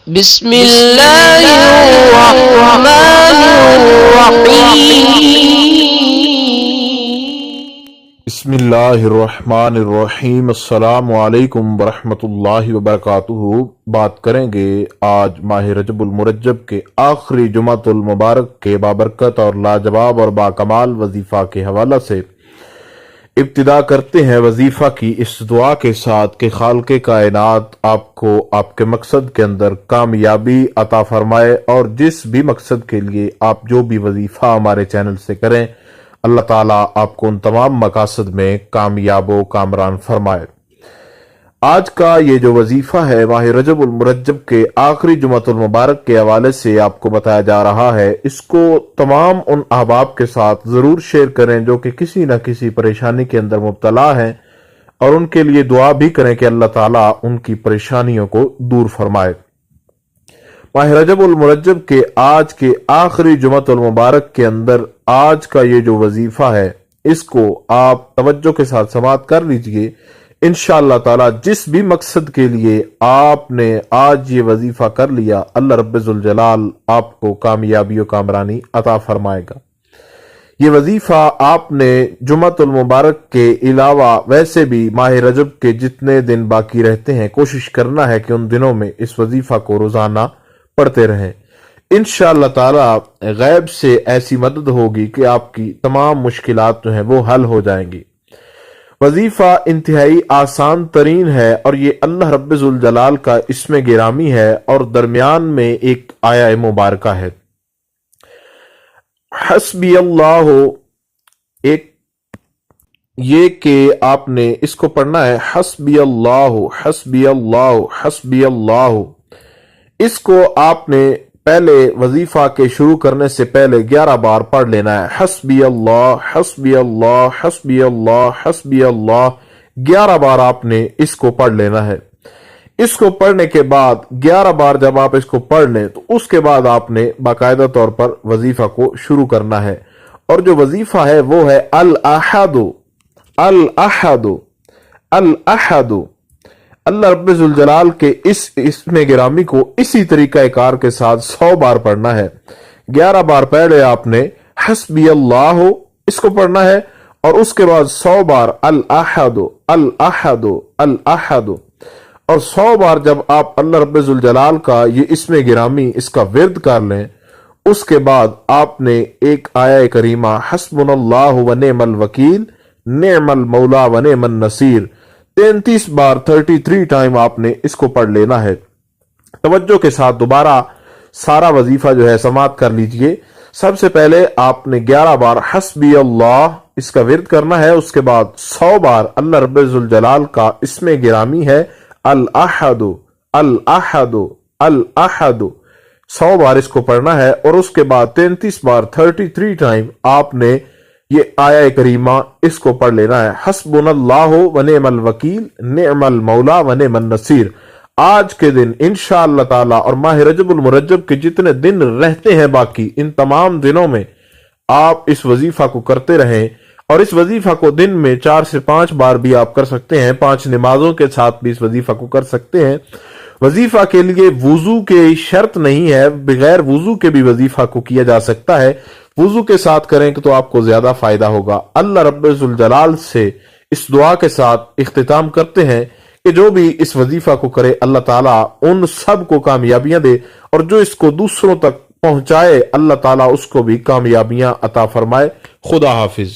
بسم اللہ الرحمن الرحیم۔ بسم اللہ الرحمن الرحیم۔ السلام علیکم ورحمۃ اللہ وبرکاتہ۔ بات کریں گے آج ماہ رجب المرجب کے آخری جمعۃ المبارک کے بابرکت اور لاجواب اور باکمال وظیفہ کے حوالہ سے۔ ابتدا کرتے ہیں وظیفہ کی اس دعا کے ساتھ کہ خالق کائنات آپ کو آپ کے مقصد کے اندر کامیابی عطا فرمائے، اور جس بھی مقصد کے لیے آپ جو بھی وظیفہ ہمارے چینل سے کریں، اللہ تعالیٰ آپ کو ان تمام مقاصد میں کامیاب و کامران فرمائے۔ آج کا یہ جو وظیفہ ہے ماہ رجب المرجب کے آخری جمعۃ المبارک کے حوالے سے آپ کو بتایا جا رہا ہے، اس کو تمام ان احباب کے ساتھ ضرور شیئر کریں جو کہ کسی نہ کسی پریشانی کے اندر مبتلا ہیں، اور ان کے لیے دعا بھی کریں کہ اللہ تعالیٰ ان کی پریشانیوں کو دور فرمائے۔ ماہ رجب المرجب کے آج کے آخری جمعۃ المبارک کے اندر آج کا یہ جو وظیفہ ہے، اس کو آپ توجہ کے ساتھ سماعت کر لیجئے۔ انشاءاللہ تعالیٰ جس بھی مقصد کے لیے آپ نے آج یہ وظیفہ کر لیا، اللہ رب ذوالجلال آپ کو کامیابی و کامرانی عطا فرمائے گا۔ یہ وظیفہ آپ نے جمعۃ المبارک کے علاوہ ویسے بھی ماہ رجب کے جتنے دن باقی رہتے ہیں کوشش کرنا ہے کہ ان دنوں میں اس وظیفہ کو روزانہ پڑھتے رہیں۔ انشاءاللہ تعالیٰ غیب سے ایسی مدد ہوگی کہ آپ کی تمام مشکلات جو ہیں وہ حل ہو جائیں گی۔ وظیفہ انتہائی آسان ترین ہے، اور یہ اللہ رب ذوالجلال کا اسم گرامی ہے، اور درمیان میں ایک آیہ مبارکہ ہے۔ حسبی اللہ، ایک یہ کہ آپ نے اس کو پڑھنا ہے حسبی اللہ حسبی اللہ حسبی اللہ۔ اس کو آپ نے پہلے وظیفہ کے شروع کرنے سے پہلے 11 بار پڑھ لینا ہے۔ حسبی اللہ حسبی اللہ حسبی اللہ حسبی اللہ، 11 بار آپ نے اس کو پڑھ لینا ہے۔ اس کو پڑھنے کے بعد 11 بار جب آپ اس کو پڑھ لیں تو اس کے بعد آپ نے باقاعدہ طور پر وظیفہ کو شروع کرنا ہے، اور جو وظیفہ ہے وہ ہے الاحد الاحد الاحد۔ اللہ رب ذوالجلال کے اس اسم گرامی کو اسی طریقہ کار کے ساتھ 100 بار پڑھنا ہے۔ 11 بار پہلے آپ نے حسبی اللہ اس کو پڑھنا ہے، اور اس کے بعد 100 بار الاحد الاحد الاحد، اور 100 بار جب آپ اللہ رب ذوالجلال کا یہ اسم گرامی اس کا ورد کر لیں، اس کے بعد آپ نے ایک آیہ کریمہ حسبنا اللہ و نعم الوکیل نعم المولا و نعم النصیر 33 بار 33 ٹائم آپ نے اس کو پڑھ لینا ہے۔ توجہ کے ساتھ دوبارہ سارا وظیفہ جو ہے سماعت کر لیجئے۔ سب سے پہلے آپ نے 11 بار حسبی اللہ اس کا ورد کرنا ہے، اس کے بعد 100 بار اللہ رب ذوالجلال کا اسم گرامی ہے الاحد الاحد الاحد، 100 بار اس کو پڑھنا ہے، اور اس کے بعد 33 بار 33 ٹائم آپ نے یہ آیہ کریمہ اس کو پڑھ لینا ہے حسبنا اللہ و نعم الوکیل نعم المولا و نعم النصیر۔ آج کے دن انشاءاللہ تعالی اور ماہ رجب المرجب کے جتنے دن رہتے ہیں باقی، ان تمام دنوں میں آپ اس وظیفہ کو کرتے رہیں، اور اس وظیفہ کو دن میں 4 سے 5 بار بھی آپ کر سکتے ہیں، 5 نمازوں کے ساتھ بھی اس وظیفہ کو کر سکتے ہیں۔ وظیفہ کے لیے وضو کی شرط نہیں ہے، بغیر وضو کے بھی وظیفہ کو کیا جا سکتا ہے۔ وضو کے ساتھ کریں تو آپ کو زیادہ فائدہ ہوگا۔ اللہ رب ذوالجلال سے اس دعا کے ساتھ اختتام کرتے ہیں کہ جو بھی اس وظیفہ کو کرے اللہ تعالیٰ ان سب کو کامیابیاں دے، اور جو اس کو دوسروں تک پہنچائے اللہ تعالیٰ اس کو بھی کامیابیاں عطا فرمائے۔ خدا حافظ۔